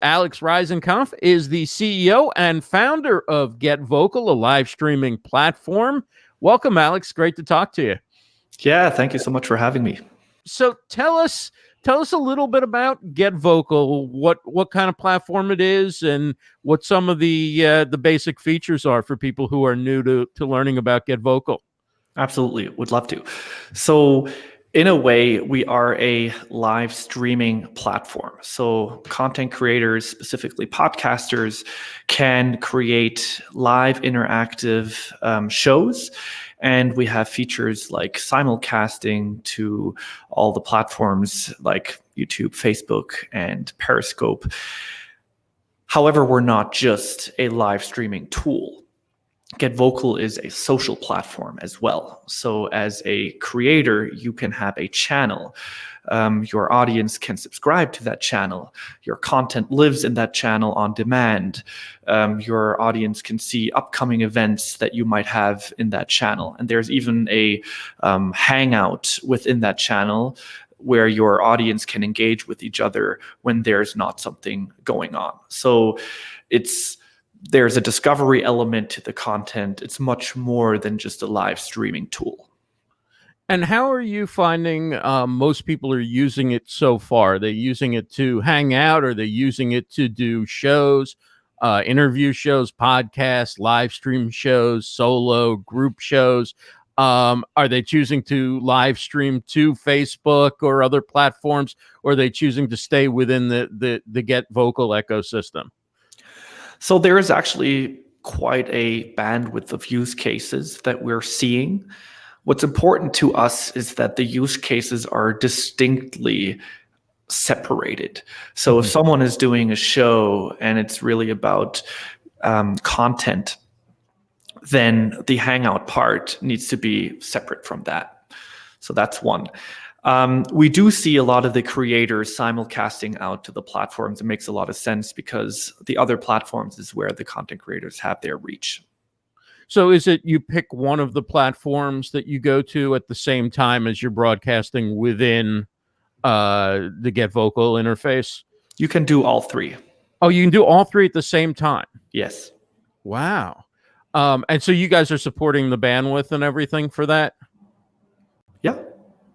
Alex Reisenkampf is the CEO and founder of GetVokl, a live streaming platform. Welcome, Alex. Great to talk to you. Yeah, thank you so much for having me. So tell us a little bit about GetVokl, what kind of platform it is, and what some of the basic features are for people who are new to learning about GetVokl. Absolutely, would love to. So in a way, we are a live streaming platform. So content creators, specifically podcasters, can create live interactive shows. And we have features like simulcasting to all the platforms like YouTube, Facebook, and Periscope. However, we're not just a live streaming tool. GetVokl is a social platform as well. So as a creator, you can have a channel. Your audience can subscribe to that channel. Your content lives in that channel on demand. Your audience can see upcoming events that you might have in that channel. And there's even a hangout within that channel where your audience can engage with each other when there's not something going on. So there's a discovery element to the content. It's much more than just a live streaming tool. And how are you finding most people are using it so far? Are they using it to hang out? Are they using it to do shows, interview shows, podcasts, live stream shows, solo, group shows? Are they choosing to live stream to Facebook or other platforms, or are they choosing to stay within the GetVokl ecosystem? So there is actually quite a bandwidth of use cases that we're seeing. What's important to us is that the use cases are distinctly separated. So if someone is doing a show and it's really about content, then the hangout part needs to be separate from that. So that's one. We do see a lot of the creators simulcasting out to the platforms. It makes a lot of sense because the other platforms is where the content creators have their reach. So is it you pick one of the platforms that you go to at the same time as you're broadcasting within the GetVokl interface? You can do all three. Oh, you can do all three at the same time? Yes. Wow. And so you guys are supporting the bandwidth and everything for that? Yeah.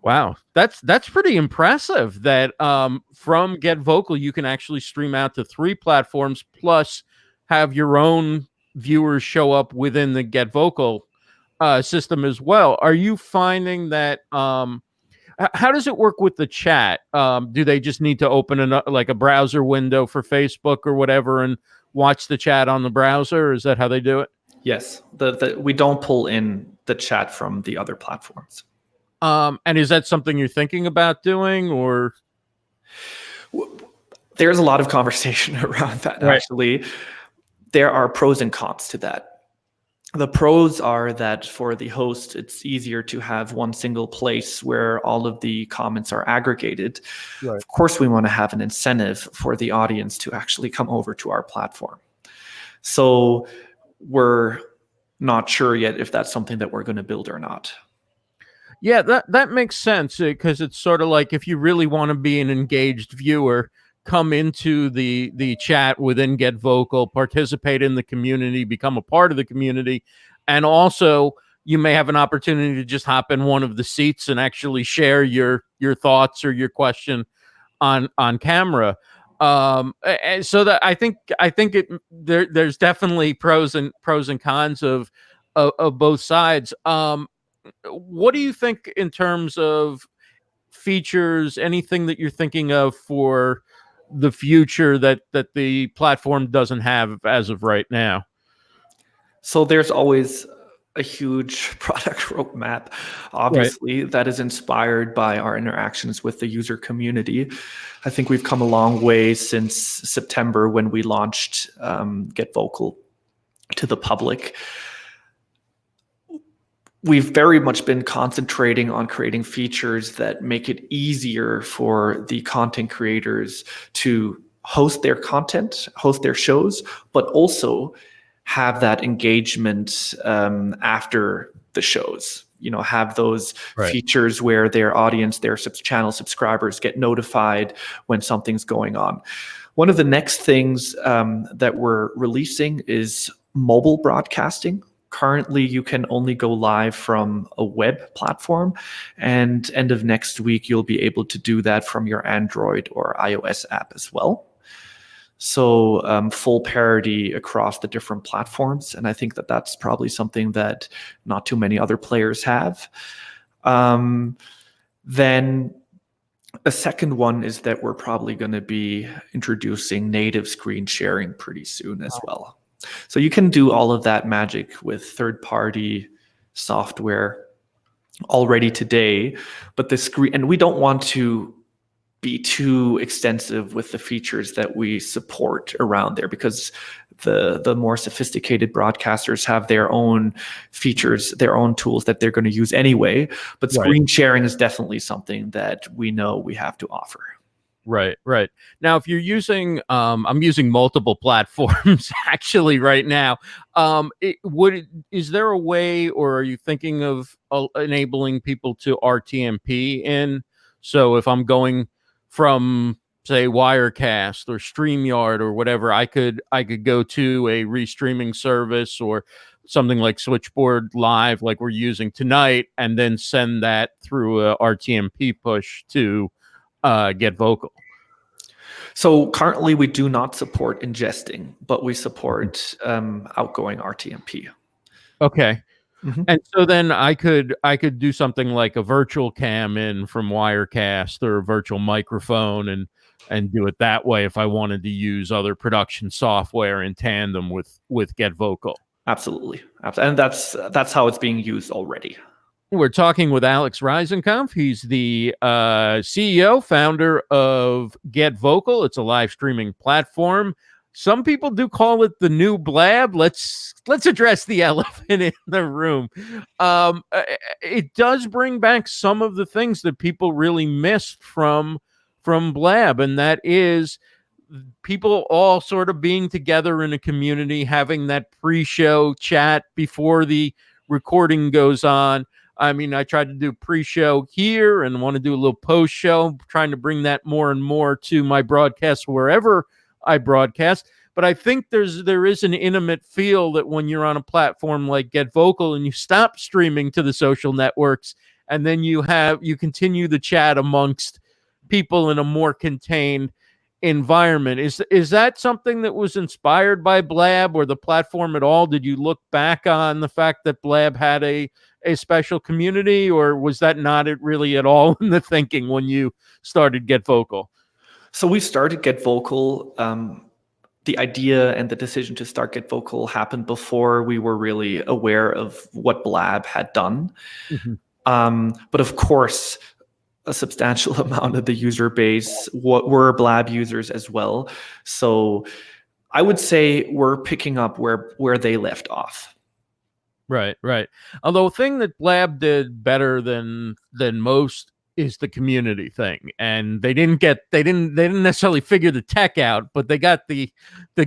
Wow, that's pretty impressive that from GetVokl you can actually stream out to 3 platforms plus have your own viewers show up within the GetVokl system as well. Are you finding that how does it work with the chat? Do they just need to open a browser window for Facebook or whatever and watch the chat on the browser? Or is that how they do it? Yes, we don't pull in the chat from the other platforms. And is that something you're thinking about doing, or? There's a lot of conversation around that, right. Actually. There are pros and cons to that. The pros are that for the host, it's easier to have one single place where all of the comments are aggregated. Right. Of course, we want to have an incentive for the audience to actually come over to our platform. So we're not sure yet if that's something that we're going to build or not. Yeah, that makes sense because it's sort of like if you really want to be an engaged viewer, come into the chat within GetVokl, participate in the community, become a part of the community, and also you may have an opportunity to just hop in one of the seats and actually share your thoughts or your question on camera. And so that I think there's definitely pros and cons of both sides. What do you think in terms of features, anything that you're thinking of for the future that the platform doesn't have as of right now? So there's always a huge product roadmap, obviously, right, that is inspired by our interactions with the user community. I think we've come a long way since September when we launched GetVokl to the public. We've very much been concentrating on creating features that make it easier for the content creators to host their content, host their shows, but also have that engagement after the shows. You know, have those features where their audience, their channel subscribers get notified when something's going on. One of the next things that we're releasing is mobile broadcasting. Currently, you can only go live from a web platform, and end of next week, you'll be able to do that from your Android or iOS app as well. So full parity across the different platforms. And I think that that's probably something that not too many other players have. Then a second one is that we're probably going to be introducing native screen sharing pretty soon as well. So you can do all of that magic with third-party software already today, but the screen, and we don't want to be too extensive with the features that we support around there, because the more sophisticated broadcasters have their own features, their own tools that they're going to use anyway. But screen sharing is definitely something that we know we have to offer. Right. Now, if you're using, I'm using multiple platforms actually right now. Is there a way, or are you thinking of enabling people to RTMP in? So if I'm going from, say, Wirecast or StreamYard or whatever, I could go to a restreaming service or something like Switchboard Live, like we're using tonight, and then send that through a RTMP push to GetVokl. So currently we do not support ingesting, but we support outgoing RTMP. Okay. And so then I could do something like a virtual cam in from Wirecast or a virtual microphone and do it that way if I wanted to use other production software in tandem with GetVokl. Absolutely. And that's how it's being used already. We're talking with Alex Reisenkampf. He's the CEO, founder of GetVokl. It's a live streaming platform. Some people do call it the new Blab. Let's address the elephant in the room. It does bring back some of the things that people really missed from Blab, and that is people all sort of being together in a community, having that pre-show chat before the recording goes on. I mean, I tried to do pre-show here and want to do a little post-show, trying to bring that more and more to my broadcast wherever I broadcast. But I think there is an intimate feel that when you're on a platform like GetVokl and you stop streaming to the social networks, and then you continue the chat amongst people in a more contained environment. Is that something that was inspired by Blab or the platform at all? Did you look back on the fact that Blab had a special community, or was that not really at all in the thinking when you started GetVokl? So we started GetVokl. The idea and the decision to start GetVokl happened before we were really aware of what Blab had done. But of course, a substantial amount of the user base were Blab users as well. So I would say we're picking up where they left off. Right. Although a thing that Blab did better than most is the community thing, and they didn't necessarily figure the tech out, but they got the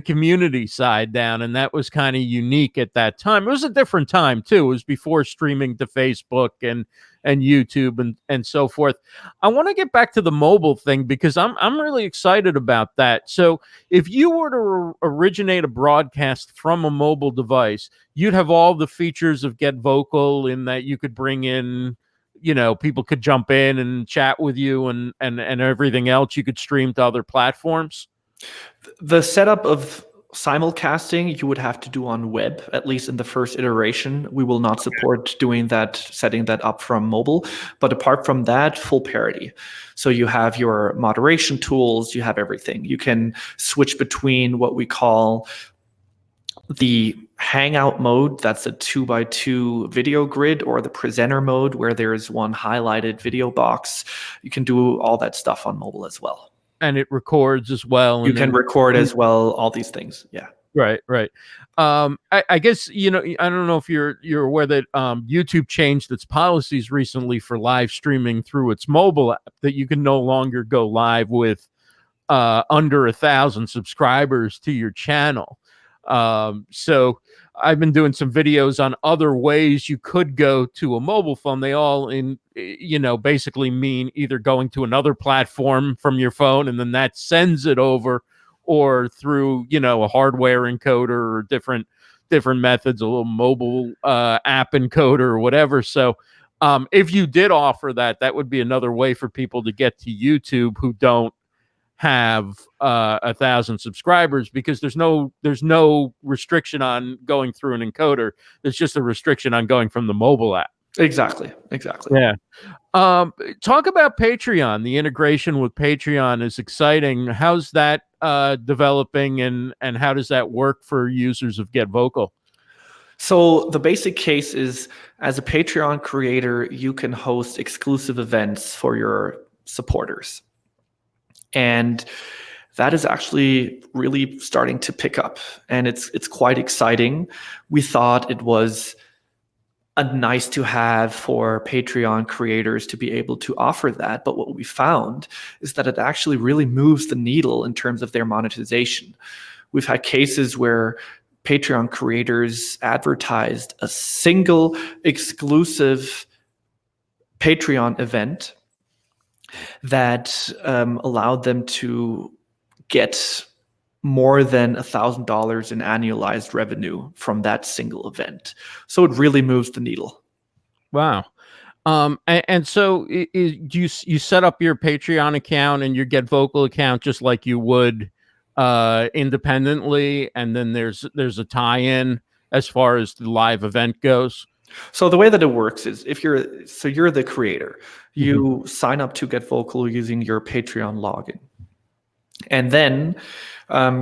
community side down, and that was kind of unique at that time. It was a different time too. It was before streaming to Facebook and YouTube and so forth. I want to get back to the mobile thing because I'm really excited about that. So if you were to originate a broadcast from a mobile device, you'd have all the features of GetVokl in that you could bring in, people could jump in and chat with you and everything else. You could stream to other platforms. The setup of simulcasting you would have to do on web, at least in the first iteration. We will not support doing that, setting that up from mobile. But apart from that, full parity. So you have your moderation tools, you have everything. You can switch between what we call the Hangout mode, that's a 2x2 video grid, or the presenter mode where there is one highlighted video box. You can do all that stuff on mobile as well. And it records as well. You can record as well, all these things. Yeah. Right. I guess, I don't know if you're aware that YouTube changed its policies recently for live streaming through its mobile app, that you can no longer go live with under 1,000 subscribers to your channel. So I've been doing some videos on other ways you could go to a mobile phone. They all basically mean either going to another platform from your phone and then that sends it over, or through, a hardware encoder or different methods, a little mobile app encoder or whatever. So if you did offer that, that would be another way for people to get to YouTube who don't have 1,000 subscribers, because there's no restriction on going through an encoder. There's just a restriction on going from the mobile app. Exactly. Yeah. Talk about Patreon. The integration with Patreon is exciting. How's that developing, and how does that work for users of GetVokl? So the basic case is, as a Patreon creator, you can host exclusive events for your supporters. And that is actually really starting to pick up, and it's quite exciting. We thought it was a nice to have for Patreon creators to be able to offer that, but what we found is that it actually really moves the needle in terms of their monetization. We've had cases where Patreon creators advertised a single exclusive Patreon event that allowed them to get more than $1,000 in annualized revenue from that single event. So it really moves the needle. Wow. And so you set up your Patreon account and your GetVokl account just like you would independently, and then there's a tie-in as far as the live event goes? So the way that it works is, you're the creator, you sign up to GetVokl using your Patreon login, and then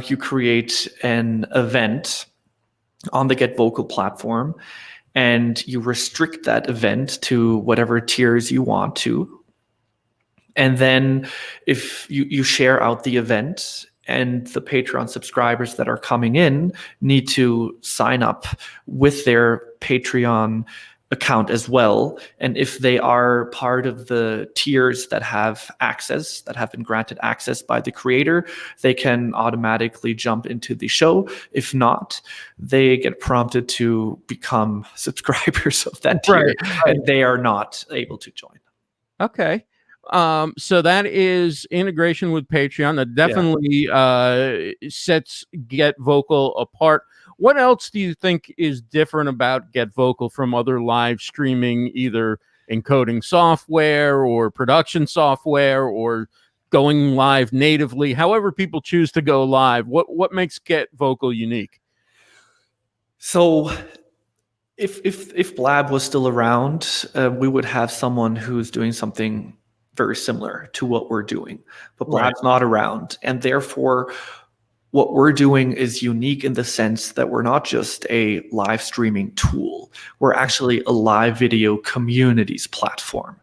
you create an event on the GetVokl platform, and you restrict that event to whatever tiers you want to. And then if you share out the event, and the Patreon subscribers that are coming in need to sign up with their Patreon account as well. And if they are part of the tiers that have access, that have been granted access by the creator, they can automatically jump into the show. If not, they get prompted to become subscribers of that tier, and they are not able to join. Okay. So that is integration with Patreon. That definitely sets GetVokl apart. What else do you think is different about GetVokl from other live streaming, either encoding software or production software or going live natively? However people choose to go live, what makes GetVokl unique? So if Blab was still around, we would have someone who's doing something very similar to what we're doing, but Blab's not around, and therefore what we're doing is unique in the sense that we're not just a live streaming tool. We're actually a live video communities platform.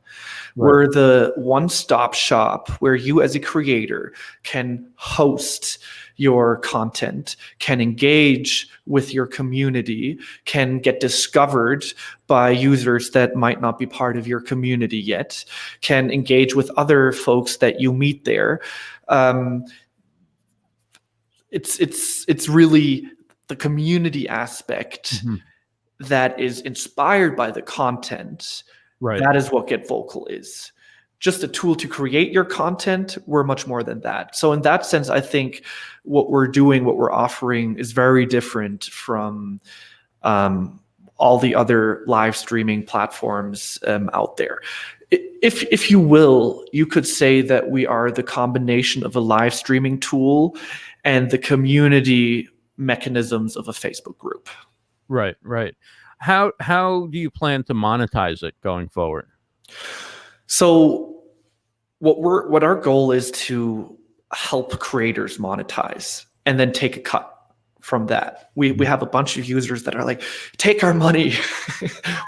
We're the one-stop shop where you as a creator can host your content, can engage with your community, can get discovered by users that might not be part of your community yet, can engage with other folks that you meet there. It's really the community aspect that is inspired by the content. That is what GetVokl is. Just a tool to create your content. We're much more than that. So in that sense, I think what we're doing, what we're offering, is very different from all the other live streaming platforms out there. If you will, you could say that we are the combination of a live streaming tool and the community mechanisms of a Facebook group. Right. How do you plan to monetize it going forward? So what our goal is to help creators monetize and then take a cut from that. We have a bunch of users that are like, take our money.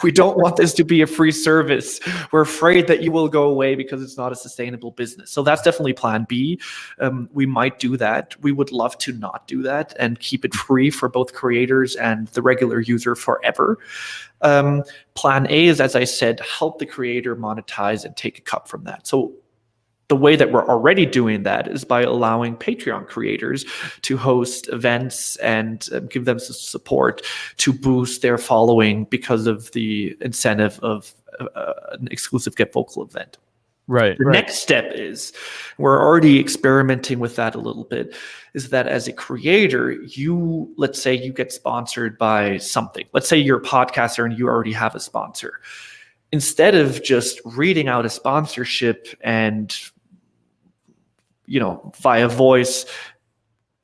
We don't want this to be a free service. We're afraid that you will go away because it's not a sustainable business. So that's definitely plan B. We might do that. We would love to not do that and keep it free for both creators and the regular user forever. Plan A is, as I said, help the creator monetize and take a cut from that. So the way that we're already doing that is by allowing Patreon creators to host events and give them some support to boost their following because of the incentive of an exclusive GetVokl event. Right. The next step is, we're already experimenting with that a little bit, is that as a creator, let's say you get sponsored by something. Let's say you're a podcaster and you already have a sponsor. Instead of just reading out a sponsorship and, via voice,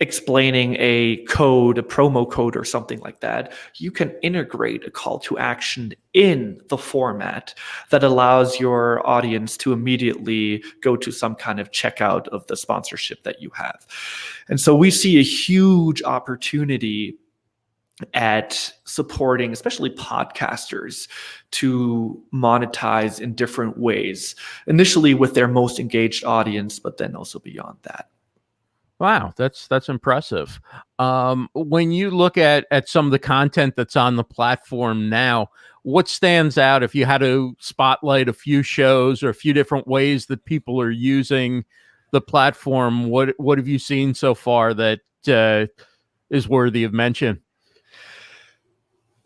explaining a promo code or something like that, you can integrate a call to action in the format that allows your audience to immediately go to some kind of checkout of the sponsorship that you have. And so we see a huge opportunity at supporting especially podcasters to monetize in different ways, initially with their most engaged audience, but then also beyond that. Wow, that's impressive. When you look at some of the content that's on the platform now, what stands out if you had to spotlight a few shows or a few different ways that people are using the platform? What have you seen so far that is worthy of mention?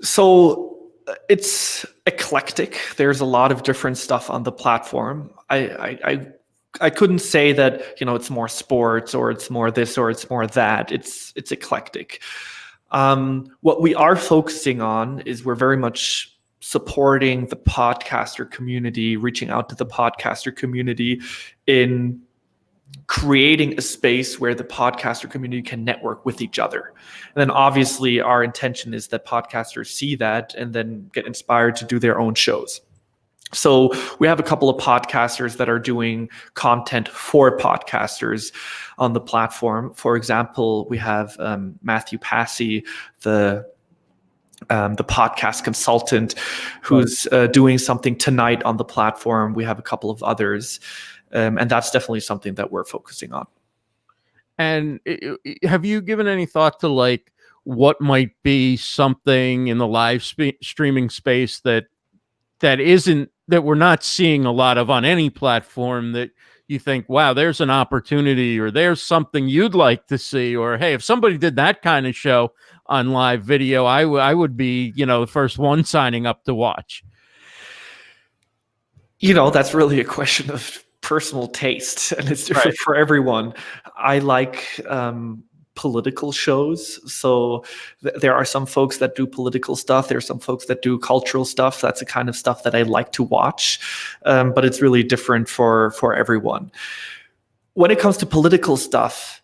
So it's eclectic. There's a lot of different stuff on the platform. I couldn't say that it's more sports or it's more this or it's more that. It's eclectic. What we are focusing on is we're very much supporting the podcaster community, reaching out to the podcaster community in creating a space where the podcaster community can network with each other. And then obviously our intention is that podcasters see that and then get inspired to do their own shows. So we have a couple of podcasters that are doing content for podcasters on the platform. For example, we have Matthew Passy, the podcast consultant, who's doing something tonight on the platform. We have a couple of others, and that's definitely something that we're focusing on. And have you given any thought to like what might be something in the live streaming space that we're not seeing a lot of on any platform that you think, wow, there's an opportunity, or there's something you'd like to see, or hey, if somebody did that kind of show on live video, I would be, the first one signing up to watch? That's really a question of personal taste, and it's different for everyone. I like political shows. So there are some folks that do political stuff. There are some folks that do cultural stuff. That's the kind of stuff that I like to watch. But it's really different for everyone. When it comes to political stuff,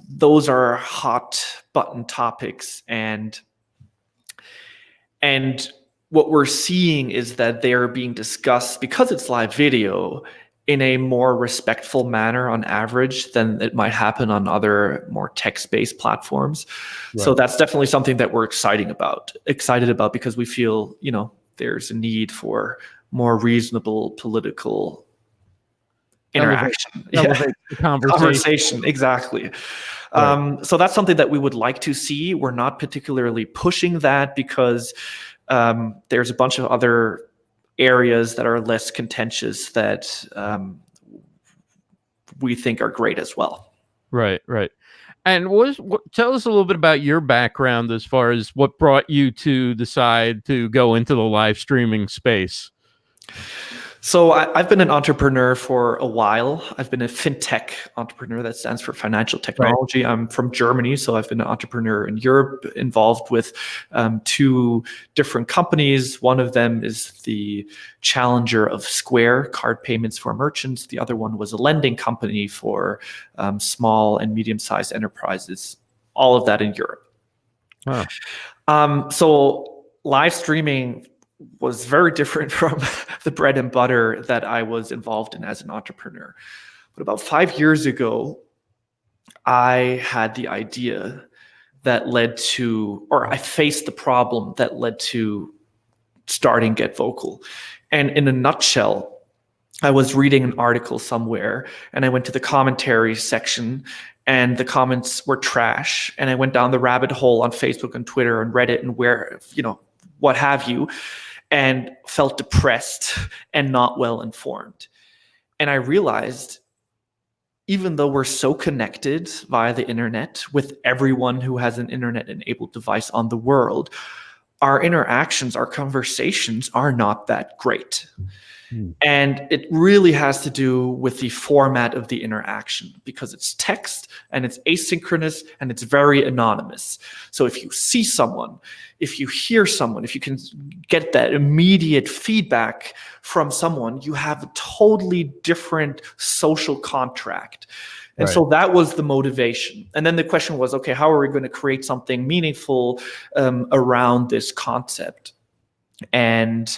those are hot button topics. And what we're seeing is that they're being discussed, because it's live video, in a more respectful manner on average than it might happen on other more text-based platforms. Right. So that's definitely something that we're excited about because we feel, there's a need for more reasonable political interaction. Conversation. Exactly. Right. So that's something that we would like to see. We're not particularly pushing that because there's a bunch of other areas that are less contentious that we think are great as well. Right. And tell us a little bit about your background as far as what brought you to decide to go into the live streaming space. So I've been an entrepreneur for a while. I've been a fintech entrepreneur. That stands for financial technology. Right. I'm from Germany, so I've been an entrepreneur in Europe, involved with 2 different companies. One of them is the challenger of Square, card payments for merchants. The other one was a lending company for small and medium-sized enterprises. All of that in Europe. Wow. So live streaming was very different from the bread and butter that I was involved in as an entrepreneur. But about 5 years ago, I had the idea that led to, or I faced the problem that led to starting GetVokl. And in a nutshell, I was reading an article somewhere and I went to the commentary section and the comments were trash. And I went down the rabbit hole on Facebook and Twitter and Reddit and what have you, and felt depressed and not well informed. And I realized, even though we're so connected via the internet with everyone who has an internet-enabled device on the world, our interactions, our conversations are not that great. Hmm. And it really has to do with the format of the interaction, because it's text and it's asynchronous and it's very anonymous. So if you see someone, if you hear someone, if you can get that immediate feedback from someone, you have a totally different social contract. And so that was the motivation. And then the question was, okay, how are we going to create something meaningful around this concept? And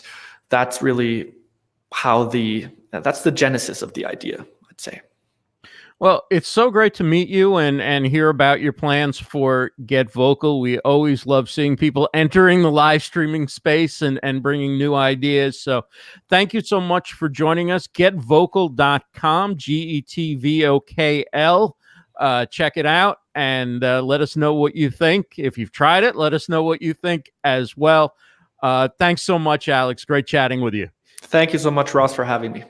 that's really that's the genesis of the idea, I'd say. Well, it's so great to meet you and hear about your plans for GetVokl. We always love seeing people entering the live streaming space and bringing new ideas. So thank you so much for joining us. GetVokl.com, GETVOKL. Check it out and let us know what you think. If you've tried it, let us know what you think as well. Thanks so much, Alex. Great chatting with you. Thank you so much, Ross, for having me.